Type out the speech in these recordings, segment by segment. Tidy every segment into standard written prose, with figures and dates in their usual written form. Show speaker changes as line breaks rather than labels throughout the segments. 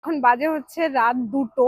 এখন বাজে হচ্ছে রাত 2টো।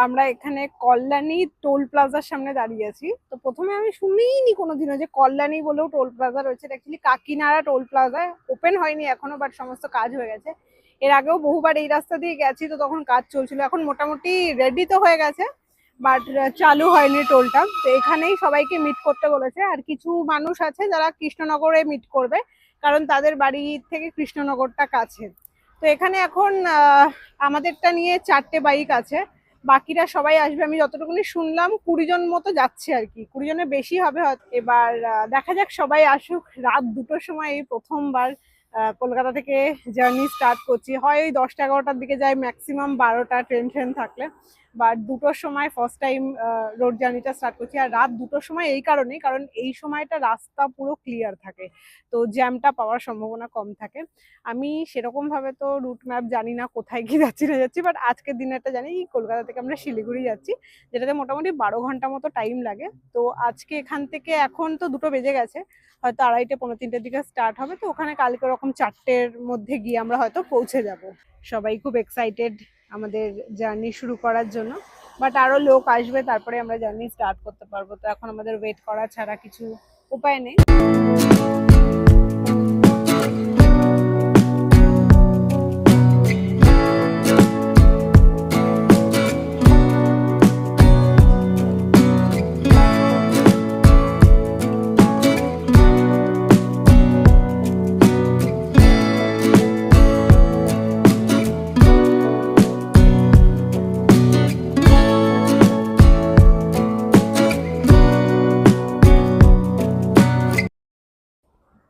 আমরা এখানে কল্যাণী টোল প্লাজার সামনে দাঁড়িয়ে আছি। তো প্রথমে আমি শুনিনি কোনোদিনও যে কল্যাণী বলেও টোল প্লাজা রয়েছে। Actually Kakinara toll plaza, open হয়নি এখনো, বাট সমস্ত কাজ হয়ে গেছে। এর আগেও বহুবার এই রাস্তা দিয়ে গেছি, তো তখন কাজ চলছিল। এখন মোটামুটি রেডি তো হয়ে গেছে, বাট চালু হয়নি টোলটা। তো এখানেই সবাইকে মিট করতে বলেছে। আর কিছু মানুষ আছে যারা কৃষ্ণনগরে মিট করবে, কারণ তাদের বাড়ি থেকে কৃষ্ণনগরটা কাছে। তো এখানে এখন আমাদেরটা নিয়ে 4টে বাইক আছে, বাকিরা সবাই আসবে। আমি যতটুকুনি শুনলাম 20 জন মতো যাচ্ছে আর কি, 20 জনের বেশি হবে হয়তো। এবার দেখা যাক, সবাই আসুক। রাত 2টোর সময় এই প্রথমবার কলকাতা থেকে জার্নি স্টার্ট করছি। হয় ওই 10টা-11টার দিকে যাই, ম্যাক্সিমাম 12টা ট্রেন থাকলে। বাট 2টোর সময় ফার্স্ট টাইম রোড জার্নিটা স্টার্ট করছি। আর রাত 2টোর সময় এই কারণেই, কারণ এই সময়টা রাস্তা পুরো ক্লিয়ার থাকে, তো জ্যামটা পাওয়ার সম্ভাবনা কম থাকে। আমি সেরকম ভাবে তো রুট ম্যাপ জানি না, কোথায় কি যাচ্ছি না যাচ্ছি, বাট আজকের দিনেরটা জানি কলকাতা থেকে আমরা শিলিগুড়ি যাচ্ছি, যেটাতে মোটামুটি 12 ঘন্টা মতো টাইম লাগে। তো আজকে এখান থেকে, এখন তো 2টো বেজে গেছে, হয়তো 2:30 পৌনে 3টের দিকে স্টার্ট হবে। তো ওখানে কালকে ওরকম 4টের মধ্যে গিয়ে আমরা হয়তো পৌঁছে যাব। সবাই খুব এক্সাইটেড আমাদের জার্নি শুরু করার জন্য, বাট আরো লোক আসবে, তারপরে আমরা জার্নি স্টার্ট করতে পারবো। তো এখন আমাদের ওয়েট করা ছাড়া কিছু উপায় নেই।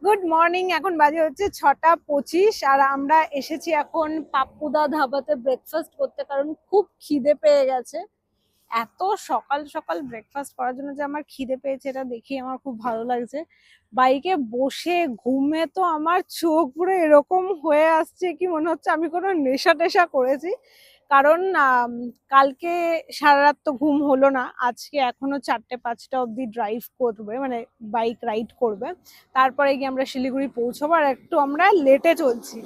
গুড মর্নিং, এখন বাজে হচ্ছে 6টা 25, আর আমরা এসেছি এখন পাপ্পুদা ধাবাতে ব্রেকফাস্ট করতে, কারণ খুব খিদে পেয়ে গেছে। এত সকাল সকাল ব্রেকফাস্ট করার জন্য যে আমার খিদে পেয়েছে, এটা দেখি আমার খুব ভালো লাগছে। বাইকে বসে ঘুমে তো আমার চোখ পুরো এরকম হয়ে আসছে কি মনে হচ্ছে আমি কোনো নেশা টেশা করেছি। কারণ কালকে সারা রাত তো ঘুম হলো না, আজকে এখনো 4টে 5টা অব্দি ড্রাইভ করবে, মানে বাইক রাইড করবে। তারপরে গিয়ে আমরা শিলিগুড়ি পৌঁছবো, আর একটু আমরা লেটে চলছি।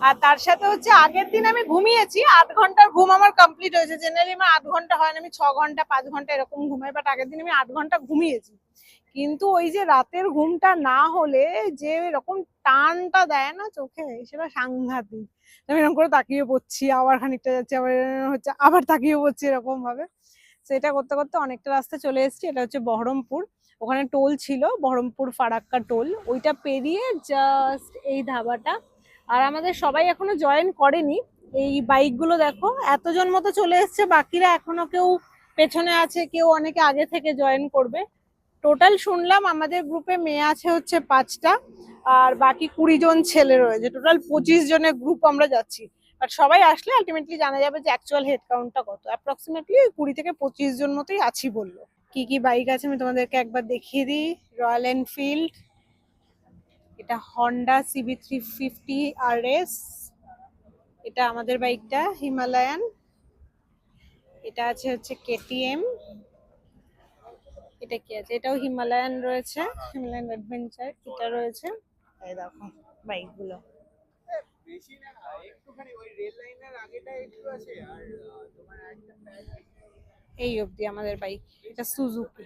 আর তার সাথে হচ্ছে আগের দিন আমি ঘুমিয়েছি, 8 ঘন্টার ঘুম আমার কমপ্লিট হয়েছে। জেনারেলি আমার 8 ঘন্টা হয় না, আমি 6 ঘন্টা 5 ঘন্টা এরকম ঘুমাই, বাট আগের দিন আমি 8 ঘন্টা ঘুমিয়েছি। কিন্তু ওই যে রাতের ঘুমটা না হলে যে এরকম টানটা দেয় না চোখে, সেটা সাংঘাতিক। আমি এরকম করে তাকিয়ে পড়ছি, আবার খানিকটা যাচ্ছি, আবার হচ্ছে আবার তাকিয়ে পড়ছি, এরকম ভাবে। সেটা করতে করতে অনেকটা রাস্তা চলে এসেছি। এটা হচ্ছে বহরমপুর, ওখানে টোল ছিল, বহরমপুর ফারাক্কা টোল, ওইটা পেরিয়ে জাস্ট এই ধাবাটা। আর আমাদের সবাই এখনো জয়েন করেনি। এই বাইকগুলো দেখো, এতজন মতো চলে এসছে, বাকিরা এখনো কেউ পেছনে আছে, কেউ অনেকে আগে থেকে জয়েন করবে। টোটাল শুনলাম আমাদের গ্রুপে মেয়ে আছে হচ্ছে 5টা, আর বাকি 20 জন ছেলে রয়েছে। টোটাল 25 জনের গ্রুপ আমরা যাচ্ছি। আর সবাই আসলে আলটিমেটলি জানা যাবে যে অ্যাকচুয়াল হেড কাউন্টটা কত। অ্যাপ্রক্সিমেটলি 20 থেকে 25 জন মতোই আছি বললো। কি কি বাইক আছে আমি তোমাদেরকে একবার দেখিয়ে দিই। রয়্যাল এনফিল্ড, এটা হন্ডা CB350 RS, এটা আমাদের বাইকটা হিমালয়ান, এটা আছে হচ্ছে KTM, এটা কি আছে, এটাও হিমালয়ান রয়েছে, হিমালয়ান অ্যাডভেঞ্চার এটা রয়েছে। এই দেখো বাইকগুলো, বেশি না, একটুখানি ওই রেল লাইনের আগেটা একটু আছে, আর তোমার একটা এই অবধি আমাদের বাইক। এটা সুজুকি।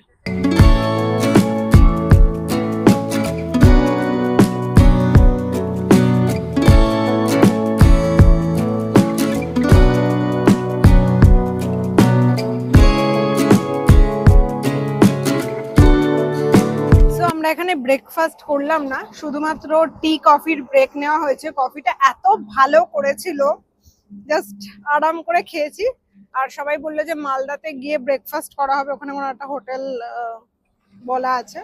আমরা এখানে ব্রেকফাস্ট করলাম না, শুধুমাত্র টি কফির ব্রেক নেওয়া হয়েছে। কফিটা এত ভালো করেছিল, জাস্ট আরাম করে খেয়েছি। আর সবাই বললো যে মালদাতে গিয়ে ব্রেকফাস্ট করা হবে, ওখানে কোনো একটা হোটেল বলা আছে,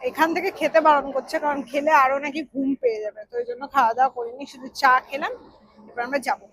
এখান থেকে খেতে বারণ করছে, কারণ খেলে আরো নাকি ঘুম পেয়ে যাবে। তো ওই জন্য খাওয়া দাওয়া করিনি, শুধু চা খেলাম। এবার আমরা যাবো।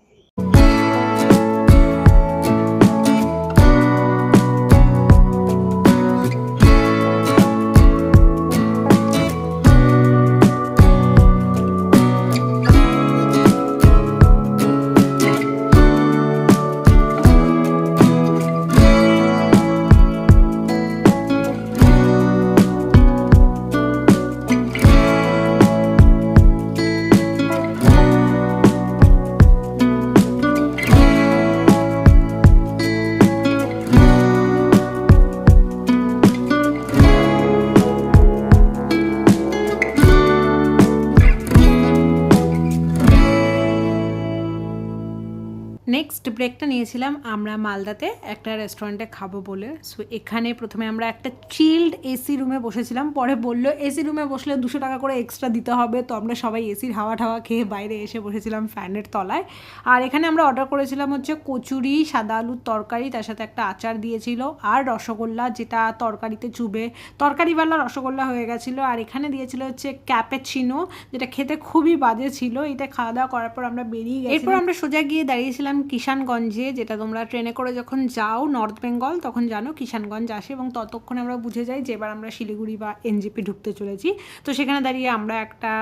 নেক্সট ব্রেকটা নিয়েছিলাম আমরা মালদাতে একটা রেস্টুরেন্টে খাবো বলে। সো এখানে প্রথমে আমরা একটা চিল্ড এসি রুমে বসেছিলাম, পরে বললো এসি রুমে বসলে 200 টাকা করে এক্সট্রা দিতে হবে, তো আমরা সবাই এসির হাওয়া ঠাওয়া খেয়ে বাইরে এসে বসেছিলাম ফ্যানের তলায়। আর এখানে আমরা অর্ডার করেছিলাম হচ্ছে কচুরি, সাদা আলুর তরকারি, তার সাথে একটা আচার দিয়েছিল, আর রসগোল্লা, যেটা তরকারিতে চুবে তরকারিওয়ালা রসগোল্লা হয়ে গেছিলো। আর এখানে দিয়েছিল হচ্ছে ক্যাপেচিনো, যেটা খেতে খুবই বাজে ছিল। এটা খাওয়া দাওয়া করার পর আমরা বেরিয়ে গেছি। এরপর আমরা সোজা গিয়ে দাঁড়িয়েছিলাম কিষানগঞ্জে, যেটা তোমরা ট্রেনে করে যখন যাও নর্থ বেঙ্গল তখন জানো কিষানগঞ্জ আসে, এবং ততক্ষণে আমরা বুঝে যাই যে এবার আমরা শিলিগুড়ি বা এনজেপি ঢুকতে চলেছি। তো সেখানে দাঁড়িয়ে আমরা একটা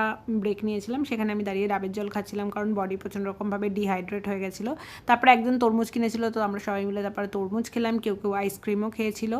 ব্রেক নিয়েছিলাম, সেখানে আমি দাঁড়িয়ে ডাবের জল খাচ্ছিলাম, কারণ বডি প্রচণ্ড রকমভাবে ডিহাইড্রেট হয়ে গেছিলো। তারপরে একজন তরমুজ কিনেছিল, তো আমরা সবাই মিলে তারপরে তরমুজ খেলাম, কেউ কেউ আইসক্রিমও খেয়েছিল।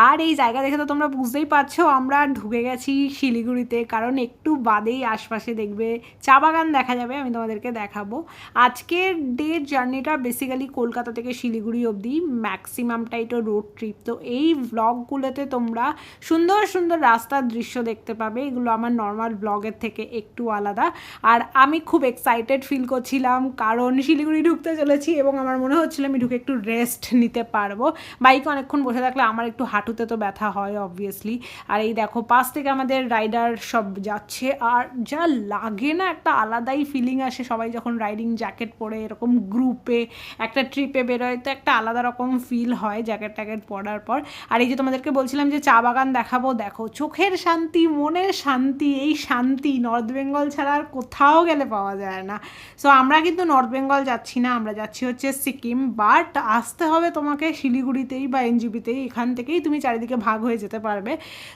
আর এই জায়গা দেখে তো তোমরা বুঝতেই পারছো আমরা ঢুকে গেছি শিলিগুড়িতে, কারণ একটু বাদেই আশপাশে দেখবে চা বাগান দেখা যাবে, আমি তোমাদেরকে দেখাবো। আজকের ডের জার্নিটা বেসিক্যালি কলকাতা থেকে শিলিগুড়ি অবধি, ম্যাক্সিমামটাই তো রোড ট্রিপ। তো এই ব্লগগুলোতে তোমরা সুন্দর সুন্দর রাস্তার দৃশ্য দেখতে পাবে, এগুলো আমার নর্মাল ব্লগের থেকে একটু আলাদা। আর আমি খুব এক্সাইটেড ফিল করছিলাম, কারণ শিলিগুড়ি ঢুকতে চলেছি এবং আমার মনে হচ্ছিল আমি ঢুকে একটু রেস্ট নিতে পারবো। বাইকে অনেকক্ষণ বসে থাকলে আমার একটু হাঁটুতে তো ব্যথা হয় অবভিয়াসলি। আর এই দেখো পাশ থেকে আমাদের রাইডার সব যাচ্ছে, আর যা লাগে না একটা আলাদাই ফিলিং আসে সবাই যখন রাইডিং জ্যাকেট পরে এরকম গ্রুপে একটা ট্রিপে বেরোয়, তো একটা আলাদা রকম ফিল হয় জ্যাকেট ট্যাকেট পরার পর। আর এই যে তোমাদেরকে বলছিলাম যে চা বাগান দেখাবো, দেখো চোখের শান্তি, মনের শান্তি, এই শান্তি নর্থ বেঙ্গল ছাড়া আর কোথাও গেলে পাওয়া যায় না। সো আমরা কিন্তু নর্থ বেঙ্গল যাচ্ছি না, আমরা যাচ্ছি হচ্ছে সিকিম, বাট আসতে হবে তোমাকে শিলিগুড়িতেই বা এনজিপিতেই, এখান থেকেই তুমি চারিদিকে ভাগ হয়ে যেতে পারবে।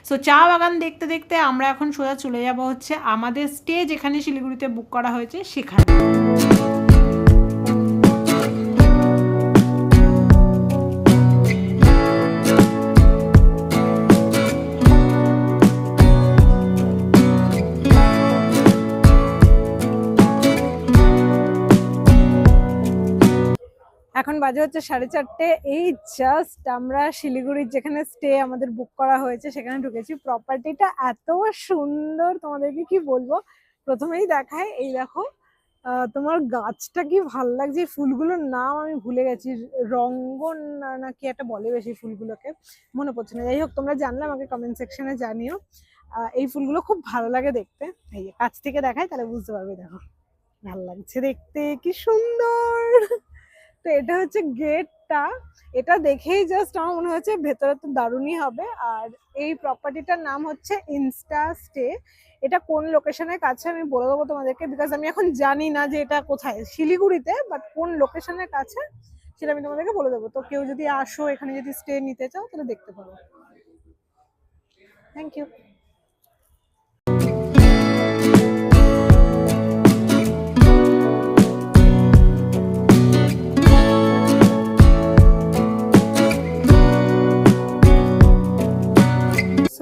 সো চা বাগান দেখতে দেখতে আমরা এখন সোজা চলে যাব হচ্ছে আমাদের স্টে যেখানে শিলিগুড়িতে বুক করা হয়েছে সেখানে। এখন বাজে হচ্ছে 4:30। এই জাস্ট আমরা শিলিগুড়ির যেখানে স্টে আমাদের বুক করা হয়েছে সেখানে ঢুকেছি। প্রপার্টিটা এত সুন্দর, তোমাদেরকে কি বলবো। প্রথমেই দেখায়, এই দেখো তোমার গাছটা কি ভাল লাগছে। ফুলগুলোর নাম আমি ভুলে গেছি, রঙ্গন না কি একটা বলে, বেশি ফুলগুলোকে মনে পড়ছে না। যাই হোক, তোমরা জানলে আমাকে কমেন্ট সেকশনে জানিও। এই ফুলগুলো খুব ভালো লাগে দেখতে। এই যে কাছ থেকে দেখায় তাহলে বুঝতে পারবে, দেখো ভালো লাগছে দেখতে, কি সুন্দর। তো এটা হচ্ছে গেটটা, এটা দেখেই জাস্ট আমার মনে হচ্ছে ভেতরে তো দারুণই হবে। আর এই প্রপার্টিটার নাম হচ্ছে ইনস্টা স্টে। এটা কোন লোকেশনের কাছে আমি বলে দেবো তোমাদেরকে, বিকজ আমি এখন জানি না যে এটা কোথায়, শিলিগুড়িতে, বাট কোন লোকেশনের কাছে সেটা আমি তোমাদেরকে বলে দেবো। তো কেউ যদি আসো এখানে, যদি স্টে নিতে চাও তাহলে দেখতে পারো। Thank you.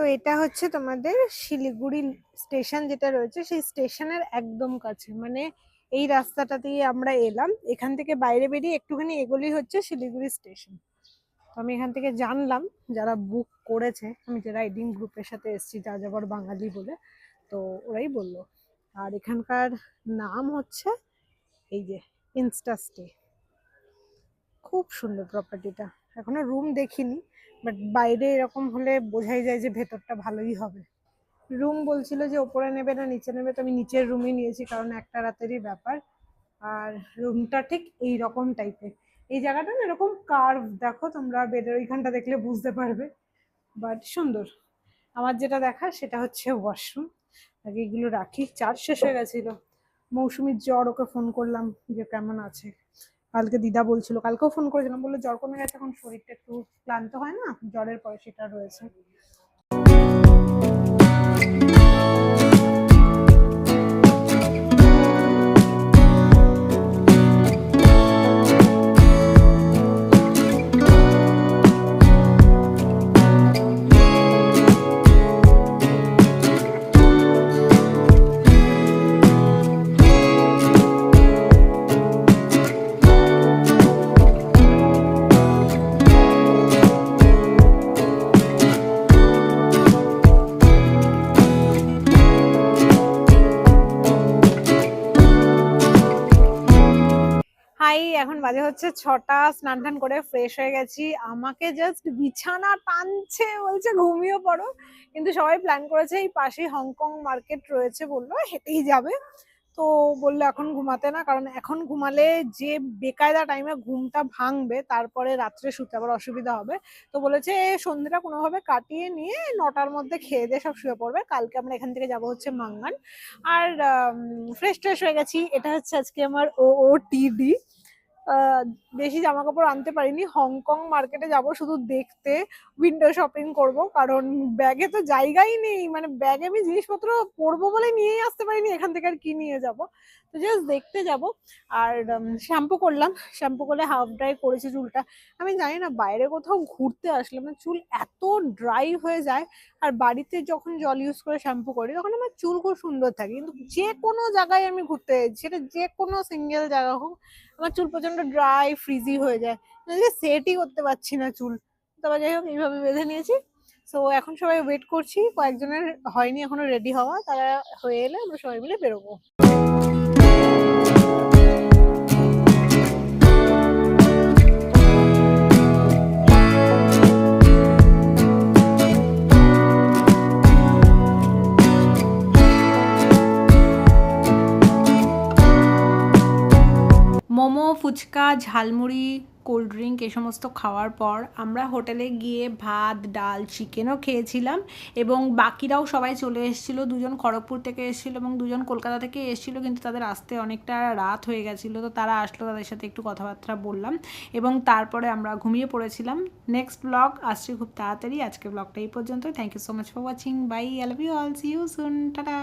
তো এটা হচ্ছে তোমাদের শিলিগুড়ি স্টেশন যেটা রয়েছে, সেই স্টেশনের একদম কাছে, মানে এই রাস্তাটা দিয়ে আমরা এলাম। এখান থেকে বাইরে বেরিয়ে একটুখানি এগোলেই হচ্ছে শিলিগুড়ি স্টেশন। তো আমি এখান থেকে জানলাম যারা বুক করেছে, আমি যে রাইডিং গ্রুপের সাথে এসেছি যাযাবর বাঙালি বলে, তো ওরাই বললো। আর এখানকার নাম হচ্ছে এই যে ইনস্টা স্টে। খুব সুন্দর প্রপার্টিটা, এখনো রুম দেখিনি, বাট বাইরে এরকম হলে বোঝাই যায় যে ভেতরটা ভালোই হবে। রুম বলছিল যে ওপরে নেবে না নিচে নেবে, তো আমি নিচের রুমই নিয়েছি, কারণ একটা রাতেরই ব্যাপার। আর রুমটা ঠিক এই রকম টাইপের, এই জায়গাটা না এরকম কার্ভ, দেখো তোমরা বেডের ওইখানটা দেখলে বুঝতে পারবে, বাট সুন্দর। আমার যেটা দেখা সেটা হচ্ছে ওয়াশরুম। আগে এগুলো রাখি, চার্জ শেষ হয়ে গেছিল। মৌসুমীর জ্বর, ওকে ফোন করলাম যে কেমন আছে। কালকে দিদা বলছিল, কালকেও ফোন করেছিলাম, বললো জ্বর কমে গেছে, এখন শরীরটা একটু ক্লান্ত হয় না জ্বরের পরে, সেটা রয়েছে। বাজে হচ্ছে 6টা, স্নান টান করে ফ্রেশ হয়ে গেছি। আমাকে জাস্ট বিছানা টানছে, বলছে ঘুমিয়ে পড়ো। কিন্তু সবাই প্ল্যান করেছে এই পাশেই হংকং মার্কেট রয়েছে, বললো হেঁটেই যাবে। তো বললো এখন ঘুমাতে না, কারণ এখন ঘুমালে যে বেকায়দা টাইমে ঘুমটা ভাঙবে, তারপরে রাত্রে শুতে আবার অসুবিধা হবে। তো বলেছে সন্ধ্যেটা কোনোভাবে কাটিয়ে নিয়ে 9টার মধ্যে খেয়ে দিয়ে সব শুয়ে পড়বে। কালকে আমরা এখান থেকে যাব হচ্ছে মাঙ্গান। আর ফ্রেশ ট্রেশ হয়ে গেছি। এটা হচ্ছে আজকে আমার OOTD। বেশি জামা কাপড় আনতে পারিনি, হংকং মার্কেটে যাব শুধু দেখতে, উইন্ডো শপিং করব, কারণ ব্যাগে তো জায়গাই নেই। মানে ব্যাগে আমি জিনিসপত্র পরবো বলে নিয়েই আসতে পারিনি, এখান থেকে আর কি নিয়ে যাব। তো জাস্ট দেখতে যাব। আর শ্যাম্পু করলাম, শ্যাম্পু করে হাফ ড্রাই করেছি চুলটা। আমি জানি না বাইরে কোথাও ঘুরতে আসলে আমার চুল এত ড্রাই হয়ে যায়, আর বাড়িতে যখন জল ইউজ করে শ্যাম্পু করি তখন আমার চুল খুব সুন্দর থাকে, কিন্তু যে কোনো জায়গায় আমি ঘুরতে যাই, সেটা যে কোনো সিঙ্গেল জায়গা হোক, আমার চুল প্রচন্ড ড্রাই ফ্রিজি হয়ে যায়, সেটই করতে পারছি না চুল। তবে যাই হোক এইভাবে বেঁধে নিয়েছি। সো এখন সবাই ওয়েট করছি, কয়েকজনের হয়নি এখনো রেডি হওয়া, তারা হয়ে এলে আমরা সবাই মিলে বেরোবো। মোমো, ফুচকা, ঝালমুড়ি, কোল্ড ড্রিঙ্ক এ সমস্ত খাওয়ার পর আমরা হোটেলে গিয়ে ভাত, ডাল, চিকেনও খেয়েছিলাম। এবং বাকিরাও সবাই চলে এসেছিলো। 2জন খড়গপুর থেকে এসেছিলো এবং 2জন কলকাতা থেকে এসেছিলো, কিন্তু তাদের আসতে অনেকটা রাত হয়ে গেছিলো। তো তারা আসলো, তাদের সাথে একটু কথাবার্তা বললাম এবং তারপরে আমরা ঘুমিয়ে পড়েছিলাম। নেক্সট ব্লগ আসছে খুব তাড়াতাড়ি। আজকে ব্লগটা এই পর্যন্ত। Thank you so much for watching. Bye, I love you all, see you soon, tata.